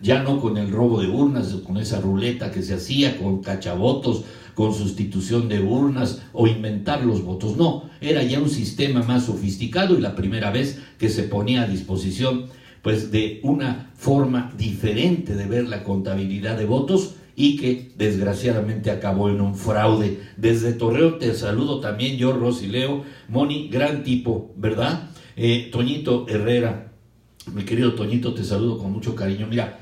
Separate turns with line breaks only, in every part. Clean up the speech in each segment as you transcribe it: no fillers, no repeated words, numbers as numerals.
ya no con el robo de urnas, con esa ruleta que se hacía, con cachavotos, con sustitución de urnas o inventar los votos. No, era ya un sistema más sofisticado y la primera vez que se ponía a disposición pues de una forma diferente de ver la contabilidad de votos y que desgraciadamente acabó en un fraude. Desde Torreón te saludo también yo, Rosy Leo. Moni, gran tipo, ¿verdad? Toñito Herrera, mi querido Toñito, te saludo con mucho cariño. Mira,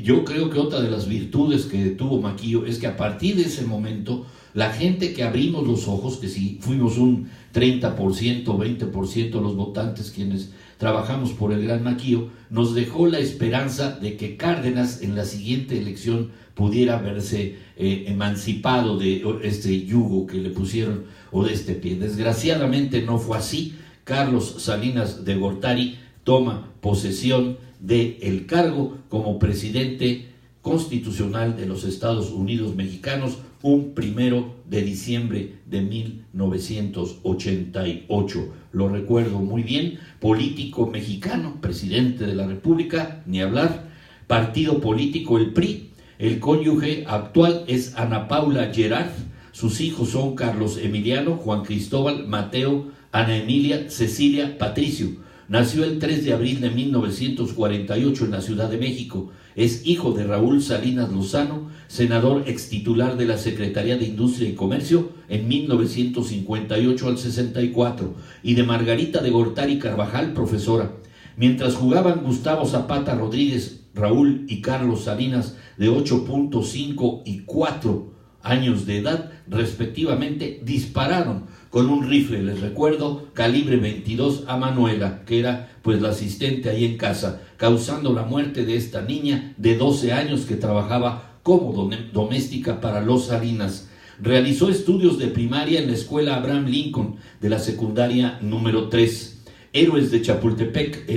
yo creo que otra de las virtudes que tuvo Maquillo es que a partir de ese momento, la gente que abrimos los ojos, que si fuimos un 30%, 20% los votantes quienes trabajamos por el Gran Maquillo, nos dejó la esperanza de que Cárdenas en la siguiente elección pudiera verse emancipado de este yugo que le pusieron o de este pie. Desgraciadamente no fue así. Carlos Salinas de Gortari toma posesión del cargo como presidente constitucional de los Estados Unidos mexicanos un 1 de diciembre de 1988. Lo recuerdo muy bien, político mexicano, presidente de la República, ni hablar, partido político el PRI, el cónyuge actual es Ana Paula Gerard, sus hijos son Carlos Emiliano, Juan Cristóbal, Mateo, Ana Emilia, Cecilia, Patricio. Nació el 3 de abril de 1948 en la Ciudad de México. Es hijo de Raúl Salinas Lozano, senador extitular de la Secretaría de Industria y Comercio en 1958 al 64, y de Margarita de Gortari Carvajal, profesora. Mientras jugaban Gustavo Zapata Rodríguez, Raúl y Carlos Salinas, de 8.5 y 4 años de edad, respectivamente, dispararon con un rifle, les recuerdo, calibre 22 a Manuela, que era pues la asistente ahí en casa, causando la muerte de esta niña de 12 años que trabajaba como doméstica para los Salinas. Realizó estudios de primaria en la escuela Abraham Lincoln de la secundaria número 3. Héroes de Chapultepec,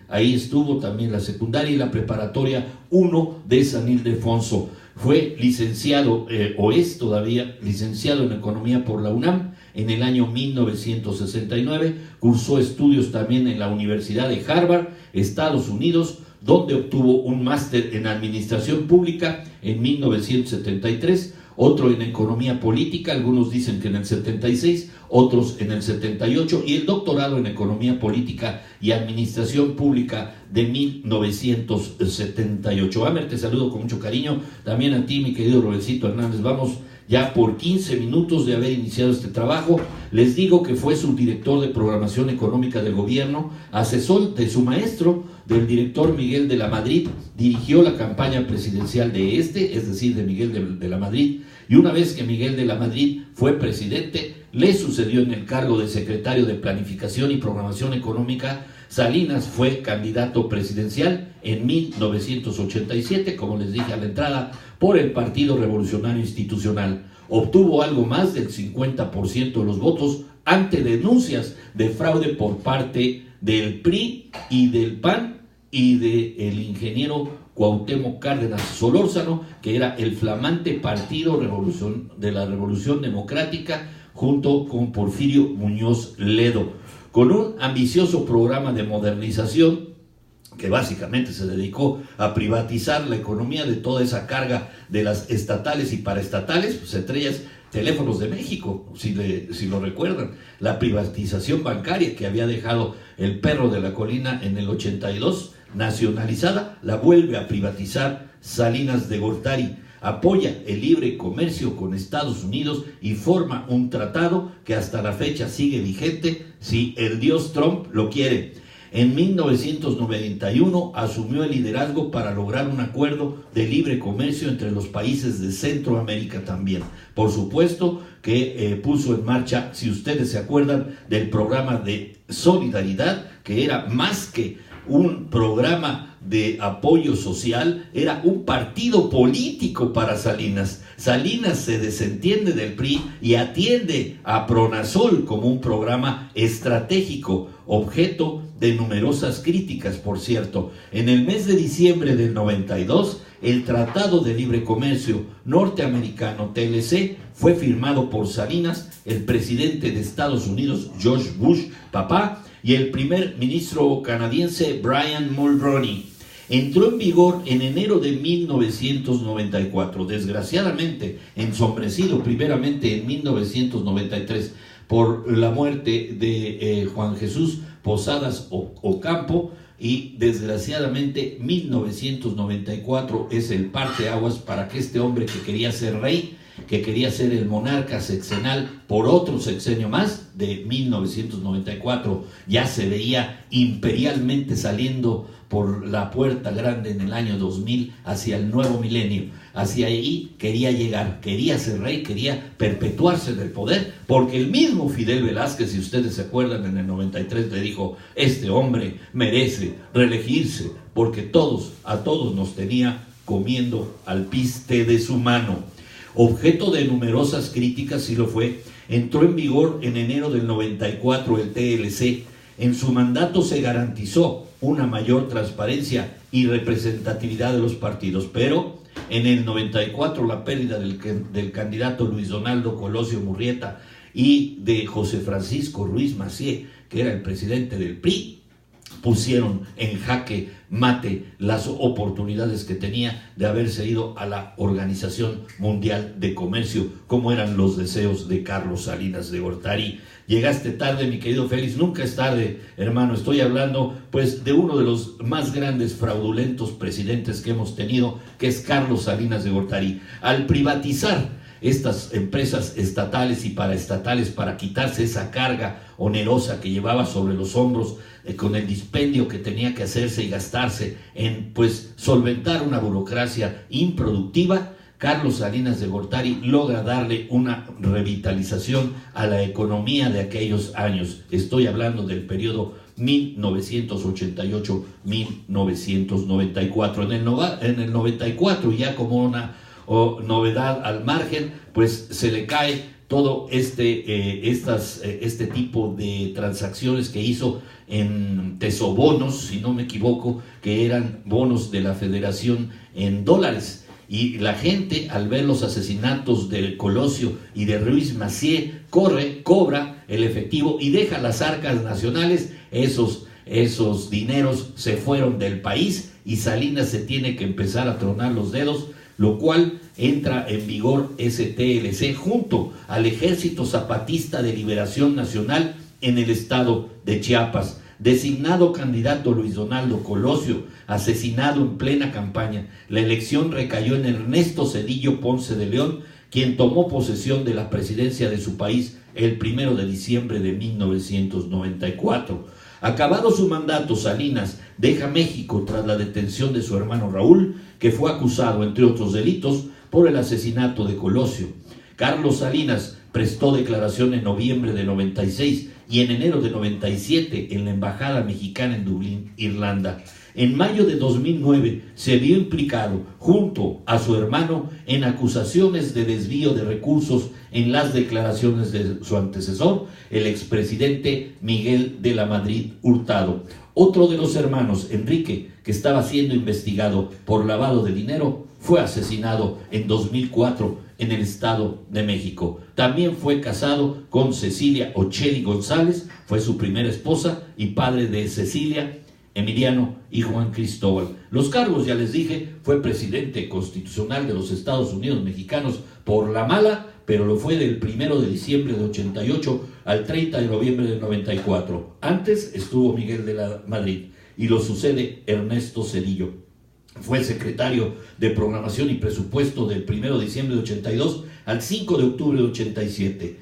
ahí estuvo también la secundaria, y la preparatoria 1 de San Ildefonso. Fue licenciado, o es todavía licenciado en Economía por la UNAM en el año 1969, cursó estudios también en la Universidad de Harvard, Estados Unidos, donde obtuvo un máster en Administración Pública en 1973, otro en Economía Política, algunos dicen que en el 76, otros en el 78, y el doctorado en Economía Política y Administración Pública de 1978. Amer, te saludo con mucho cariño, también a ti, mi querido Robercito Hernández. Vamos ya por 15 minutos de haber iniciado este trabajo. Les digo que fue subdirector de Programación Económica del Gobierno, asesor de su maestro, del director Miguel de la Madrid, dirigió la campaña presidencial de es decir, de Miguel de la Madrid, y una vez que Miguel de la Madrid fue presidente, le sucedió en el cargo de secretario de Planificación y Programación Económica. Salinas fue candidato presidencial en 1987, como les dije a la entrada, por el Partido Revolucionario Institucional. Obtuvo algo más del 50% de los votos ante denuncias de fraude por parte del PRI y del PAN y del ingeniero Cuauhtémoc Cárdenas Solórzano, que era el flamante Partido de la Revolución Democrática, junto con Porfirio Muñoz Ledo, con un ambicioso programa de modernización que básicamente se dedicó a privatizar la economía de toda esa carga de las estatales y paraestatales, pues entre ellas Teléfonos de México, si lo recuerdan, la privatización bancaria que había dejado el perro de la colina en el 82, nacionalizada, la vuelve a privatizar Salinas de Gortari. Apoya el libre comercio con Estados Unidos y forma un tratado que hasta la fecha sigue vigente si el dios Trump lo quiere. En 1991 asumió el liderazgo para lograr un acuerdo de libre comercio entre los países de Centroamérica también. Por supuesto que puso en marcha, si ustedes se acuerdan, del programa de solidaridad, que era más que un programa de apoyo social, era un partido político para Salinas. Salinas se desentiende del PRI y atiende a Pronasol como un programa estratégico, objeto de numerosas críticas, por cierto. En el mes de diciembre del 92, el Tratado de Libre Comercio norteamericano TLC fue firmado por Salinas, el presidente de Estados Unidos George Bush, papá, y el primer ministro canadiense Brian Mulroney. Entró en vigor en enero de 1994, desgraciadamente ensombrecido primeramente en 1993 por la muerte de Juan Jesús Posadas Ocampo, y desgraciadamente 1994 es el parteaguas para que este hombre que quería ser rey, que quería ser el monarca sexenal por otro sexenio más, de 1994 ya se veía imperialmente saliendo por la puerta grande en el año 2000 hacia el nuevo milenio. Hacia ahí quería llegar, quería ser rey, quería perpetuarse en el poder, porque el mismo Fidel Velázquez, si ustedes se acuerdan, en el 93 le dijo: este hombre merece reelegirse, porque a todos nos tenía comiendo al piste de su mano. Objeto de numerosas críticas, sí lo fue. Entró en vigor en enero del 94 el TLC. En su mandato se garantizó una mayor transparencia y representatividad de los partidos, pero en el 94 la pérdida del candidato Luis Donaldo Colosio Murrieta y de José Francisco Ruiz Massieu, que era el presidente del PRI, pusieron en jaque mate las oportunidades que tenía de haberse ido a la Organización Mundial de Comercio, como eran los deseos de Carlos Salinas de Gortari. Llegaste tarde, mi querido Félix. Nunca es tarde, hermano. Estoy hablando pues de uno de los más grandes fraudulentos presidentes que hemos tenido, que es Carlos Salinas de Gortari. Al privatizar estas empresas estatales y paraestatales para quitarse esa carga onerosa que llevaba sobre los hombros, con el dispendio que tenía que hacerse y gastarse en pues solventar una burocracia improductiva, Carlos Salinas de Gortari logra darle una revitalización a la economía de aquellos años. Estoy hablando del periodo 1988-1994. En el 94, ya como una novedad al margen, pues se le cae todo este tipo de transacciones que hizo en tesobonos, si no me equivoco, que eran bonos de la Federación en dólares. Y la gente, al ver los asesinatos de Colosio y de Ruiz Massieu, cobra el efectivo y deja las arcas nacionales. Esos dineros se fueron del país y Salinas se tiene que empezar a tronar los dedos, lo cual entra en vigor ese TLC junto al Ejército Zapatista de Liberación Nacional en el estado de Chiapas. Designado candidato Luis Donaldo Colosio, asesinado en plena campaña. La elección recayó en Ernesto Zedillo Ponce de León, quien tomó posesión de la presidencia de su país el 1 de diciembre de 1994. Acabado su mandato, Salinas deja México tras la detención de su hermano Raúl, que fue acusado, entre otros delitos, por el asesinato de Colosio. Carlos Salinas prestó declaración en noviembre de 96 y en enero de 97 en la Embajada Mexicana en Dublín, Irlanda. En mayo de 2009 se vio implicado, junto a su hermano, en acusaciones de desvío de recursos en las declaraciones de su antecesor, el expresidente Miguel de la Madrid Hurtado. Otro de los hermanos, Enrique, que estaba siendo investigado por lavado de dinero, fue asesinado en 2004 en el Estado de México. También fue casado con Cecilia Ocheli González, fue su primera esposa y padre de Cecilia, Emiliano y Juan Cristóbal. Los cargos, ya les dije, fue presidente constitucional de los Estados Unidos mexicanos por la mala, pero lo fue del 1 de diciembre de 88 al 30 de noviembre del 94. Antes estuvo Miguel de la Madrid y lo sucede Ernesto Zedillo. Fue secretario de Programación y Presupuesto del 1 de diciembre de 82 al 5 de octubre de 87.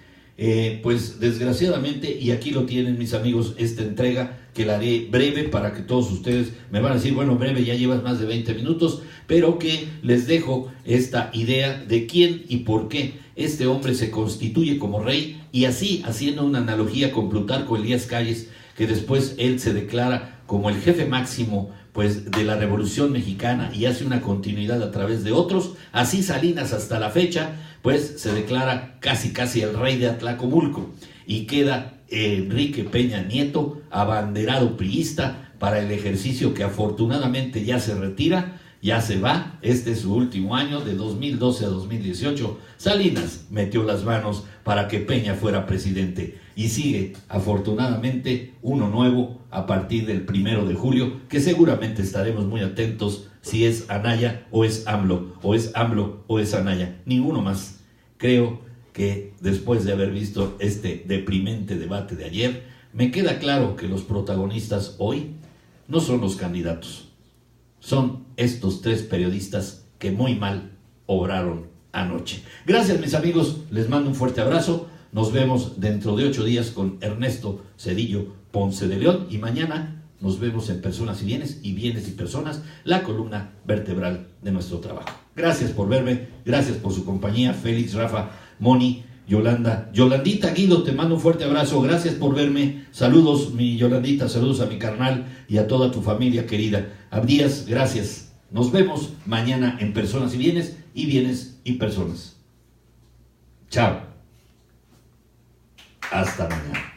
Pues desgraciadamente, y aquí lo tienen mis amigos, esta entrega que la haré breve para que todos ustedes me van a decir, bueno, breve, ya llevas más de 20 minutos, pero que les dejo esta idea de quién y por qué este hombre se constituye como rey, y así, haciendo una analogía con Plutarco Elías Calles, que después él se declara como el jefe máximo pues de la Revolución Mexicana y hace una continuidad a través de otros. Así Salinas hasta la fecha pues se declara casi el rey de Atlacomulco, y queda Enrique Peña Nieto abanderado priista para el ejercicio que afortunadamente ya se retira, ya se va, este es su último año, de 2012 a 2018. Salinas metió las manos para que Peña fuera presidente y sigue, afortunadamente, uno nuevo a partir del 1 de julio, que seguramente estaremos muy atentos si es Anaya o es AMLO, o es AMLO o es Anaya, ninguno más. Creo que después de haber visto este deprimente debate de ayer, me queda claro que los protagonistas hoy no son los candidatos, son estos 3 periodistas que muy mal obraron anoche. Gracias, mis amigos, les mando un fuerte abrazo. Nos vemos dentro de 8 días con Ernesto Zedillo Ponce de León y mañana nos vemos en Personas y Bienes y Bienes y Personas, la columna vertebral de nuestro trabajo. Gracias por verme, gracias por su compañía, Félix, Rafa, Moni, Yolanda, Yolandita, Guido, te mando un fuerte abrazo, gracias por verme, saludos mi Yolandita, saludos a mi carnal y a toda tu familia querida. Abdías, gracias, nos vemos mañana en Personas y Bienes y Personas. Chao, hasta mañana.